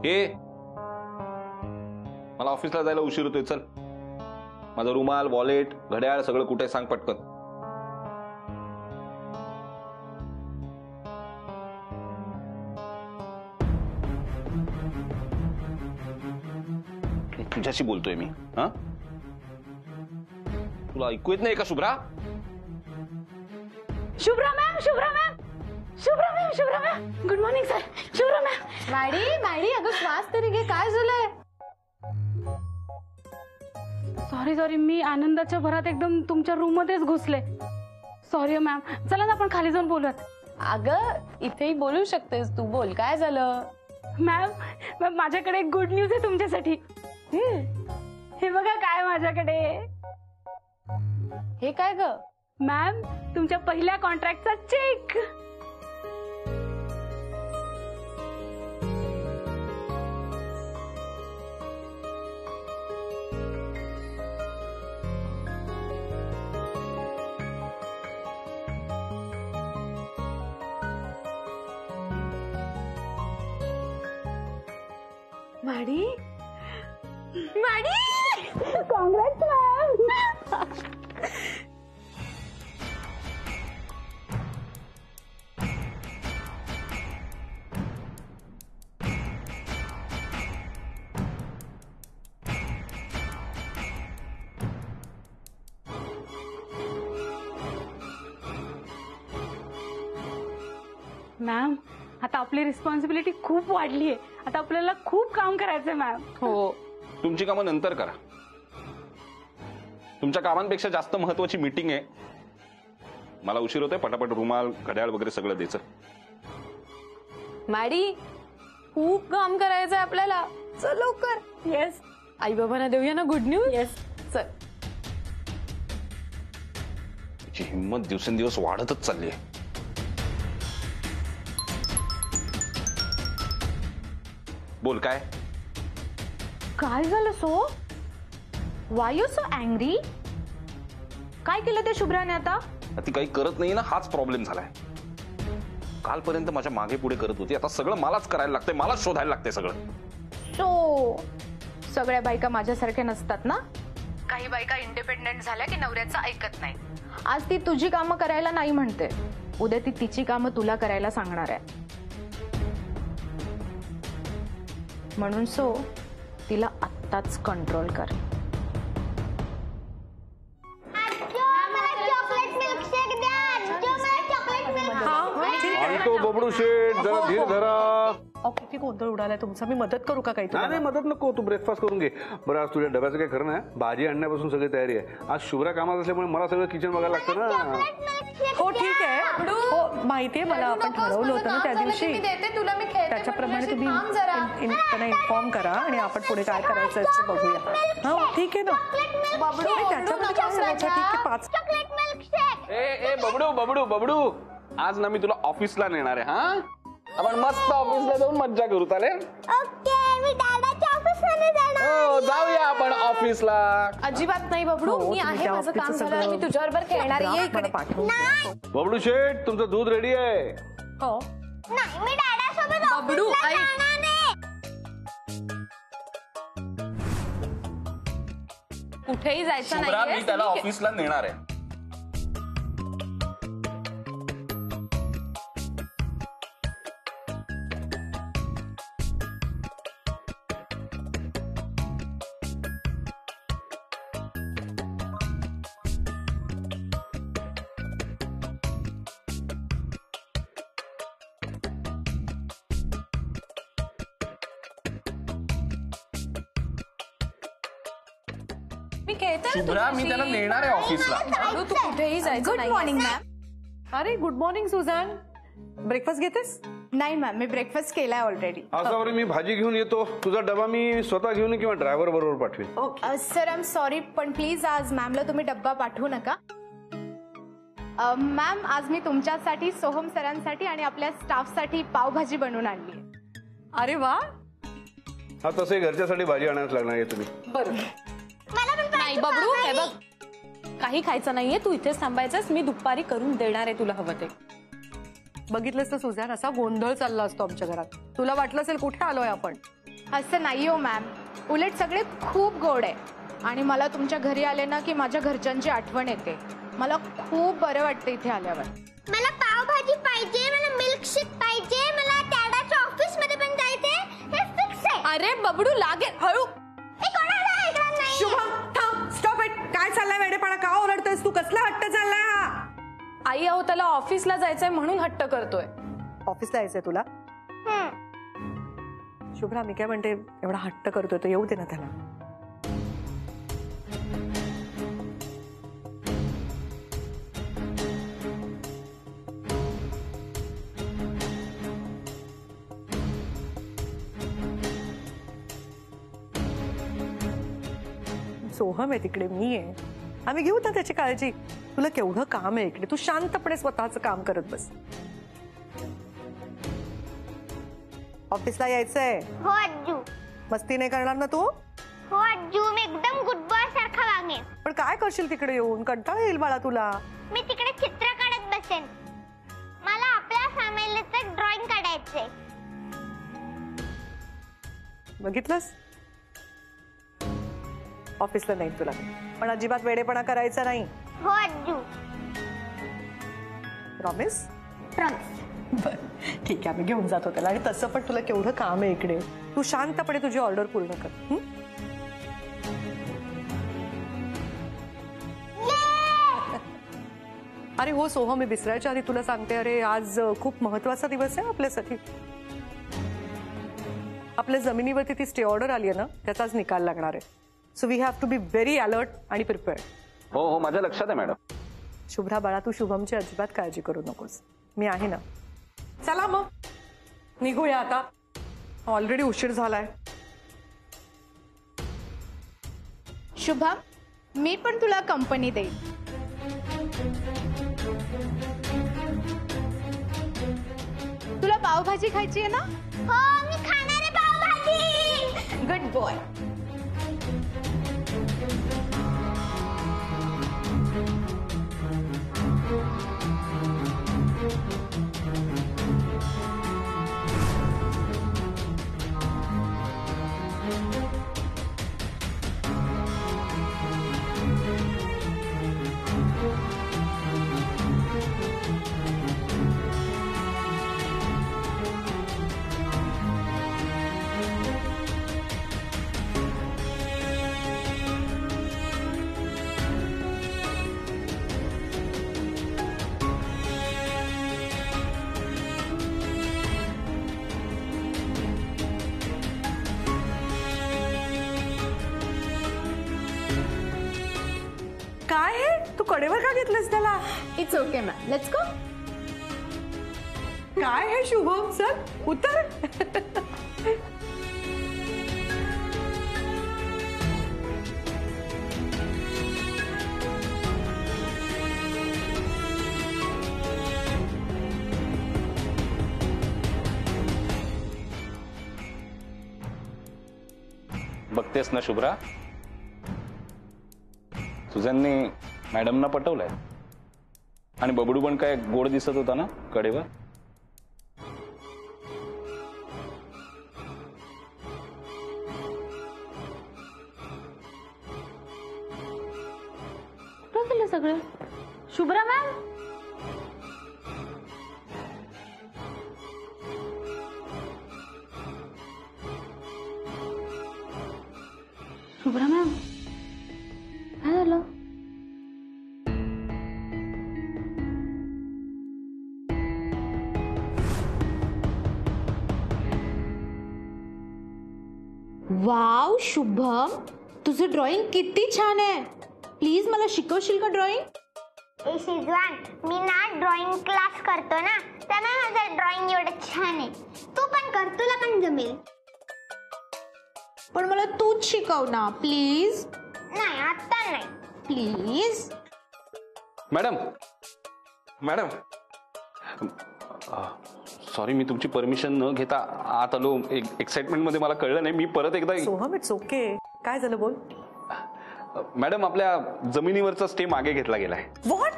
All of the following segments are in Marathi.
हे मला ऑफिसला जायला उशीर होतोय, चल. माझा रुमाल, वॉलेट, घड्याळ सगळं कुठे सांग पटकन. तुझ्याशी बोलतोय मी. हा, तुला ऐकू येत नाही का Shubhra? Shubhra ma'am, Shubhra ma'am, Shubhra ma'am, Shubhra ma'am, good morning sir. Shubhra ma'am. Maddy अगं श्वास तरी घे, काय झालंय? सॉरी मी आनंदाच्या भरात एकदम तुमच्या रूम मध्येच घुसले. Sorry ma'am. चला ना आपण खाली जाऊन बोलूयात. अगं इथेही बोलू शकतेस तू, बोल काय झालं? मॅम माझ्याकडे एक गुड न्यूज आहे तुमच्यासाठी. हे बघा काय माझ्याकडे. हे काय ग? मॅम तुमच्या पहिल्या कॉन्ट्रॅक्टचा चेक. मॅडी, काँग्रेस मॅम. मॅम आता आपली रिस्पॉन्सिबिलिटी खूप वाढली आहे. आता आपल्याला खूप काम करायचंय मॅम. हो तुमची कामं नंतर करा. तुमच्या कामांपेक्षा जास्त महत्वाची मीटिंग आहे. मला उशीर होतोय. पटापट रुमाल, घड्याळ वगैरे सगळं द्यायचं. मॅडी खूप काम करायचंय आपल्याला, चल लवकर. येस. आई बाबांना देऊया ना गुड न्यूज. येस. चल. तिची हिंमत दिवसेंदिवस वाढतच चालली आहे. बोल काय काय झालं so? Y you so angry? काय केलं ते शुभ्राने आता? ती काही करत नाही ना, हाच प्रॉब्लेम झालाय. कालपर्यंत माझ्या मागे पुढे करत होती, आता सगळं मलाच करायला लागतंय, मलाच शोधायला लागतंय सगळं. सो सगळ्या बायका माझ्यासारख्या नसतात ना. काही बायका इंडिपेंडेंट झाल्या की नवऱ्याचं ऐकत नाही. आज ती तुझी कामं करायला नाही म्हणते, उद्या ती तिची कामं तुला करायला सांगणार आहे. म्हणून सो तिला आत्ताच कंट्रोल कर. तो बबडू शेठ जरा धीर धरा. किती गोंधळ उडालाय तुमचा. मी मदत करू का काही? नाही मदत नको, तू ब्रेकफास्ट करून घे. बरं आज तुझ्या डब्याचं काही खरं नाही. भाजी आणण्यापासून सगळी तयारी आहे. आज शुभ्रा कामात असल्यामुळे मला सगळं किचन बघायला लागतं ना. हो ठीक आहे. हो माहितीये मला, आपण ठरवलं होतं ना त्या दिवशी, त्याच्याप्रमाणे तुम्ही त्यांना इन्फॉर्म करा आणि आपण पुढे काय करायचं ते बघूया. हो ठीक आहे ना. त्याच्यामध्ये काय झालं? ठीक आहे 5. ए बबडू बबडू बबडू, आज ना मी तुला ऑफिसला नेणार आहे. हा, आपण मस्त ऑफिसला जाऊन मज्जा करू. चालेल? ओके, मी दादाच्या ऑफिसमध्ये जाणार. हो जाऊया आपण ऑफिसला. अजिबात नाही बबडू, मी आहे, माझं काम झालं, मी तुझ्याबरोबर खेळणार आहे. इकडे. बबडू शेठ तुमचं दूध रेडी आहे. हो नाही, मी दादासोबत बबडू ऑफिसला ऐक. जाणार नाही. कुठेही जायचं शुभ्रा, मी त्याला नाही. ऑफिसला नेणार आहे. मी खेळते. शुभ्रा, मी त्याला नेणार आहे ऑफिसला. बबडू तू कुठेही जायचं गुड नाही. Morning ma'am. अरे गुड मॉर्निंग सुझान. ब्रेकफास्ट घेतेस? नाही मॅम, मी ब्रेकफास्ट केलाय ऑलरेडी. असावरी मी भाजी घेऊन येतो. तुझा डबा मी स्वतः घेऊन किंवा ड्रायव्हर बरोबर पाठवेन. सर आय एम सॉरी, पण प्लीज आज मॅमला तुम्ही डब्बा पाठवू नका. मॅम आज मी तुमच्यासाठी, सोहम सरांसाठी आणि आपल्या स्टाफसाठी पावभाजी बनवून आणली. अरे वा. हा तसंही घरच्यासाठी भाजी आणायला लागणार आहे तुम्ही. नाही बबडू, हे बघ, काही खायचं नाहीये, तू इथेच थांबायचंस. मी दुपारी करून देणार आहे तुला हवं ते. बघितलंस तर सुझान, असा गोंधळ चालला असतो आमच्या घरात. तुला वाटलं असेल कुठे आलोय आपण. असं नाही हो मॅम, उलट सगळे खूप गोड आहे. आणि मला तुमच्या घरी आले ना की माझ्या घरच्यांची आठवण येते. मला खूप बरं वाटतं इथे आल्यावर. मला पावभाजी पाहिजे, मला मिल्कशेक पाहिजे, मला डॅडाच्या ऑफिस मध्ये पण जायचंय. हे फिक्स आहे. अरे बबडू लागेल हळू. हे कोणाला ऐकणार नाही. शुभम थांब, स्टॉप इट. काय चाललाय वेडेपणा? का ओरडतोयस तू? कसला हट्ट चाललाय हा? आई अहो त्याला ऑफिसला जायचंय म्हणून हट्ट करतोय. ऑफिसला यायचंय तुला? शुभ्रा मी काय म्हणते, एवढा हट्ट करतोय तो येऊ दे ना त्याला. सोहम आहे तिकडे, मी आहे. आम्ही घेऊ ना त्याची काळजी. तुला केवढं काम आहे इकडे, तू शांतपणे स्वतःचं काम करत बस. ऑफिसला यायचंय. हो अज्जू. मस्ती नाही करणार ना तू? हो अज्जू, मी एकदम गुड बॉय सारखा वागेन. पण काय करशील तिकडे येऊन? कंटाळा येईल बाळा तुला. मी तिकडे चित्र काढत बसेन. मला आपल्या फॅमिलीचं ड्रॉइंग काढायचंय. बघितलंस, ऑफिसला नाही तुला, पण अजिबात वेडेपणा करायचा नाही. हो अज्जू. प्रॉमिस? प्रॉमिस. ठीक आहे, आम्ही घेऊन जातो त्याला. आणि तसं पण तुला केवढं काम आहे इकडे, तू शांतपणे तुझी ऑर्डर पूर्ण कर. अरे हो सोहम, मी विसरायच्या आधी तुला सांगते, अरे आज खूप महत्वाचा दिवस आहे आपल्यासाठी. आपल्या जमिनीवरती ती स्टे ऑर्डर आली आहे ना, त्याचाच निकाल लागणार आहे. So we have to be very alert आणि प्रिपेअर्ड. हो हो, माझ्या लक्षात आहे मॅडम. शुभ्रा बाळा, तू शुभमची अजिबात काळजी करू नकोस, मी आहे ना. चला मग निघूया आता, ऑलरेडी उशीर झालाय. शुभम, मी पण तुला कंपनी देईन. तुला पावभाजी खायची आहे ना? हो, मी खाणार आहे पावभाजी. Good boy. काय आहे, तू कडेवर का घेतलंस त्याला? It's okay ma'am, let's go. काय आहे शुभम, सर उतर. बघतेस ना शुभ्रा, सुझनने मॅडमना पटवलंय. आणि बबडू पण काय गोड दिसत होता ना कडेवर. काय केलं सगळं? शुभ्रा मॅम, शुभ्रा मॅम काय झालं? वाव शुभम, तुझं ड्रॉइंग किती छान आहे. प्लीज मला शिकवशील का ड्रॉइंग? ए शिजवान, मी ना ड्रॉइंग क्लास करतो ना, त्याला माझं ड्रॉइंग एवढं छान आहे. तू पण कर, तुला पण जमेल. पण मला तूच शिकव ना प्लीज. नाही, आता नाही. प्लीज. मॅडम मॅडम, सॉरी, मी तुमची परमिशन न घेता आत आलो. एक्साइटमेंट मध्ये मला कळलं नाही. मी परत एकदा. Soham it's okay. काय झालं बोल. मॅडम, आपल्या जमिनीवरचा स्टे मागे घेतला गेलाय. व्हॉट?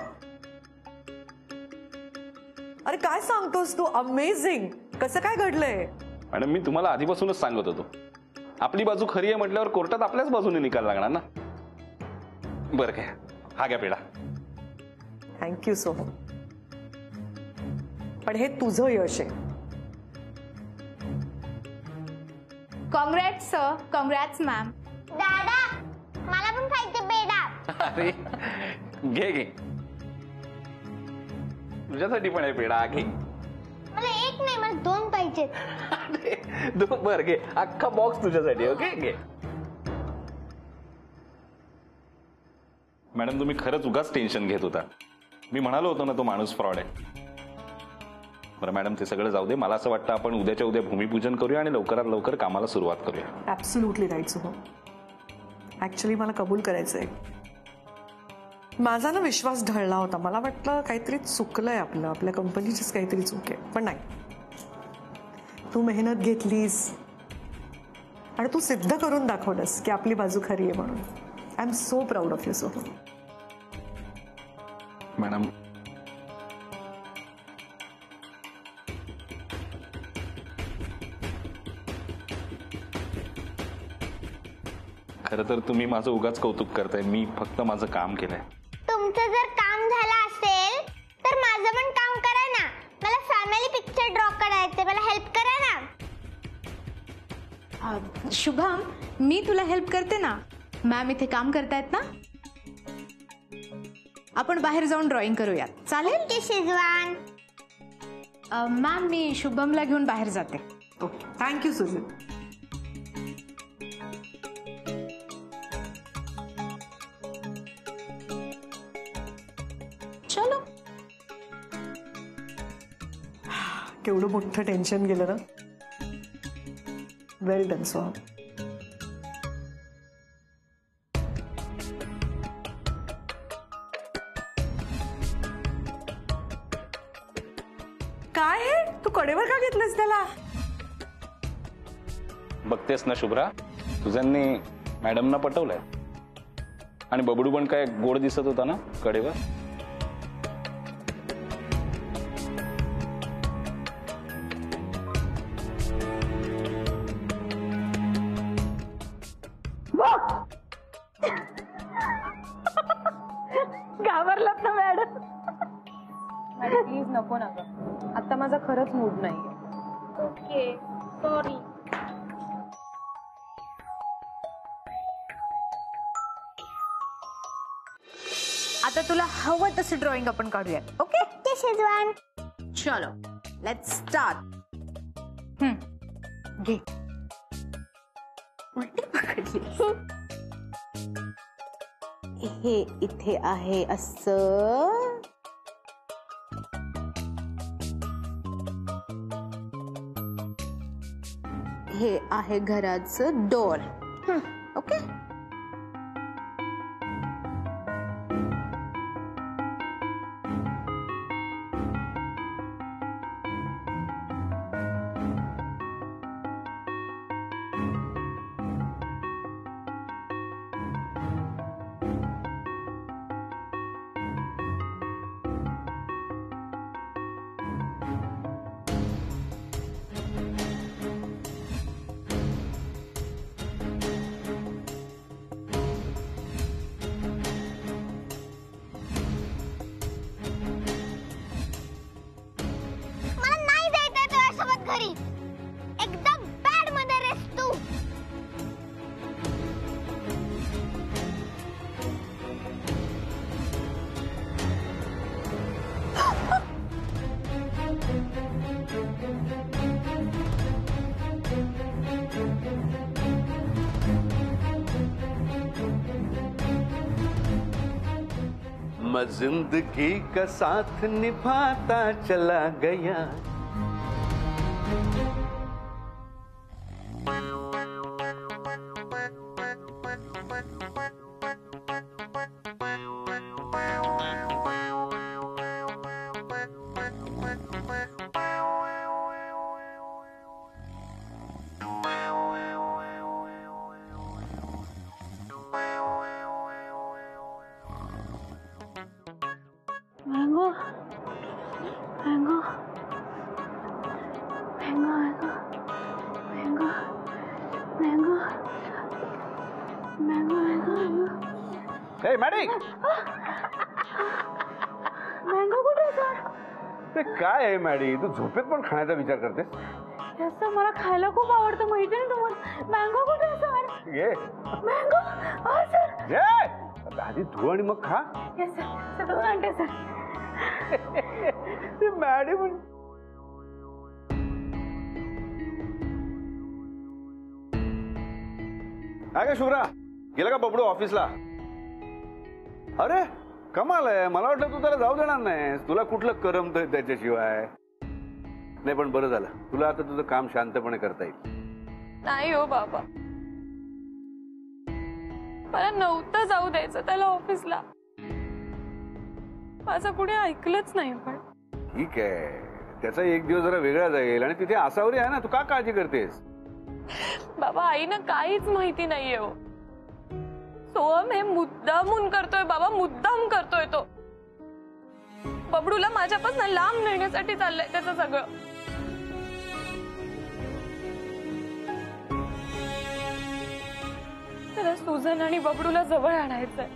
अरे काय सांगतोस तू, अमेझिंग. कसं काय घडलंय? मॅडम, मी तुम्हाला आधीपासूनच सांगत होतो. आपली बाजू खरी आहे म्हटल्यावर कोर्टात आपल्याच बाजूने निकाल लागणार ना. बरं काय, हा घ्या पेढा. थँक्यू सोहम. पण हे तुझं यश आहे. Congrats sir. Congrats ma'am. दादा मला पण खायचे पेढा. अरे घे घे, तुझ्यासाठी पण आहे पेढा, घे. मला एक नाही, मला 2 पाहिजेत. बरं घे, अख्खा बॉक्स तुझ्यासाठी. ओके घे. मॅडम तुम्ही खरंच उगाच टेन्शन घेत होता. मी म्हणालो होतो ना तो माणूस फ्रॉड आहे. बरं मॅडम ते सगळं जाऊ दे. मला असं वाटतं आपण उद्याच्या उद्या भूमिपूजन करूया आणि लवकरात लवकर कामाला सुरुवात करूया. Absolutely right Soham. ऍक्च्युली मला कबूल करायचंय. माझा ना विश्वास ढळला होता. मला वाटलं काहीतरी चुकलंय आपल्या कंपनीचीच काहीतरी चूक आहे. पण नाही, तू मेहनत घेतलीस आणि तू सिद्ध करून दाखवलंस की आपली बाजू खरी आहे म्हणून. I am so proud of you Soham. Madam खरं तर तुम्ही माझं उगाच कौतुक करताय. मी फक्त माझं काम केलंय. तुमचं जर काम झालं असेल तर माझं पण काम करा ना. मला फॅमिली पिक्चर ड्रॉ करायचे, मला हेल्प करा ना. शुभम, मी तुला हेल्प करते ना. मॅम इथे काम करतायत ना, आपण बाहेर जाऊन ड्रॉइंग करूया. चालेल की शेजवान? मॅम मी शुभमला घेऊन बाहेर जाते. ओके, थँक्यू सुजन. चलो. केवढं मोठं टेन्शन गेलं ना. वेल डन सोहम. काय आहे? तू कडेवर का घेतलंस त्याला? बघतेस ना शुभ्रा, तुझ्यांनी मॅडमना पटवलंय. आणि बबडू पण काय गोड दिसत होता ना कडेवर. घाबरलात ना मॅडम? प्लीज नको ना गं. आता माझा खरंच मूड नाही. Okay sorry. आता तुला हवं तसं ड्रॉइंग आपण काढूया. ओके की शेजवान? चलो लेट्स स्टार्ट. घे. उलटी पकडली. हे इथे आहे असं. हे आहे घराचं डोर. ओके. मला नाही जायचंय तुझ्यासोबत घरी. एकदम बॅड मध्ये रेस तू. मैं जिंदगी का साथ निभाता चला गया. Mango, mango, mango, mango, mango, mango. हे मॅडी, मँगो कुठे सर? ते काय आहे मॅडी, तू झोपेत पण खाण्याचा विचार करतेस? सर मला खायला खूप आवडतं माहिती ना तुम्हाला. मँगो कुठे सर? घे मँगो सर. घे, आधी धु आणि मग खा. Yes sir. सर 2 घंटे सर. ते मॅडी पण काय का शुभ्रा, गेला का बबडू ऑफिसला? अरे कमाल आहे, मला वाटलं तू त्याला जाऊ देणार नाही. तुला कुठलं करमतंय त्याच्याशिवाय? नाही पण बरं झालं, तुला आता तुझं काम शांतपणे करता येईल. नाही हो बाबा, मला नव्हतं जाऊ द्यायचं त्याला ऑफिसला. माझं कुणी ऐकलंच नाही. पण ठीक आहे, त्याचा एक दिवस जरा वेगळा जाईल आणि तिथे आसावरी आहे ना, तू का काळजी करतेस? बाबा आईनं काहीच माहिती नाहीये हो. सोहम हे मुद्दामून करतोय बाबा, मुद्दाम करतोय तो. बबडूला माझ्यापासून लांब नेण्यासाठी चाललंय त्याचं सगळं. त्याला सुजन आणि बबडूला जवळ आणायचंय.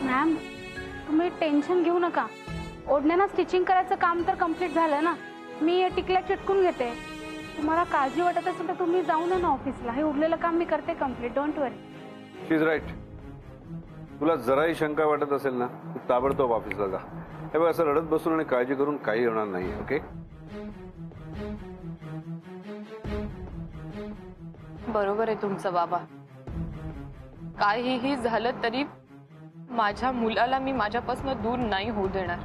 मॅम तुम्ही टेन्शन घेऊ नका. ओढण्यानं स्टिचिंग करायचं काम तर कम्प्लीट झालं ना. मी टिकल्या चिटकून घेते. तुम्हाला काळजी वाटत असेल तर तुम्ही जाऊ ना ऑफिसला. हे उरलेलं काम मी करते complete. Don't worry. She is right. तुला जराही शंका वाटत असेल ना, तू ताबडतोब ऑफिसला जा. हे बघ, असं रडत बसून आणि काळजी करून काही होणार नाही. ओके? बरोबर आहे तुमचं बाबा. काहीही झालं तरी माझ्या मुलाला मी माझ्यापासून दूर नाही होऊ देणार.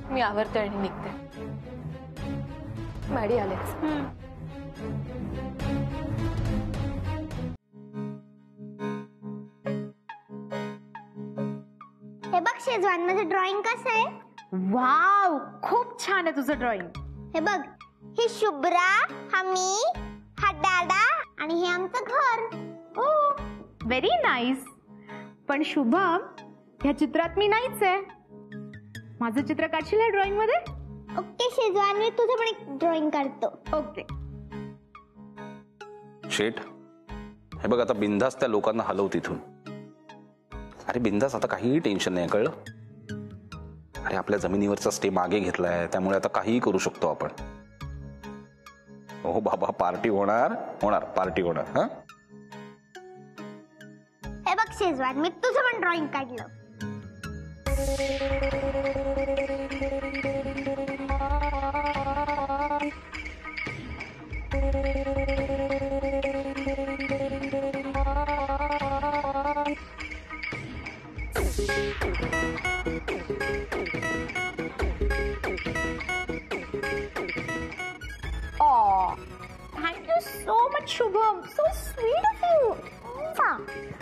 मी आवरते आणि निघते. मॅडी आलेच. हे बघ शेजवान, माझं ड्रॉइंग कसं आहे? वाव, खूप छान आहे तुझं ड्रॉइंग. हे बघ, ही शुभ्रा, हा मी, हा दादा आणि हे आमचं घर. ओ व्हेरी नाईस. पण शुभम, ह्या चित्रात मी नाहीच आहे. माझं चित्र काढशील या ड्रॉइंग मध्ये? ओके शेजवान, मी तुझं पण एक ड्रॉइंग काढतो. ओके. शेठ, हे बघ आता बिंदास त्या लोकांना हलव तिथून. अरे बिंदास, आता काहीही टेन्शन नाही, कळलं? अरे आपल्या जमिनीवरचा स्टे मागे घेतलाय, त्यामुळे आता काहीही करू शकतो आपण. हो बाबा, पार्टी होणार होणार, पार्टी होणार. हा, हे बघ शेजवान, मी तुझं पण ड्रॉइंग काढलं. Thank you so much Shubham. So sweet of you.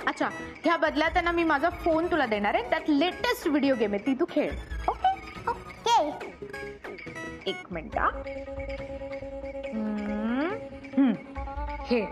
अच्छा, ह्या बदल्यात ना मी माझा फोन तुला देणार आहे. त्यात लेटेस्ट व्हिडिओ गेम आहे, ती तू खेळ. ओके? ओके. एक मिनिट. खेळ.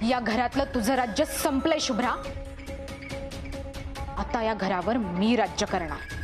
या घरातलं तुझं राज्य संपलंय शुभ्रा. आता या घरावर मी राज्य करणार.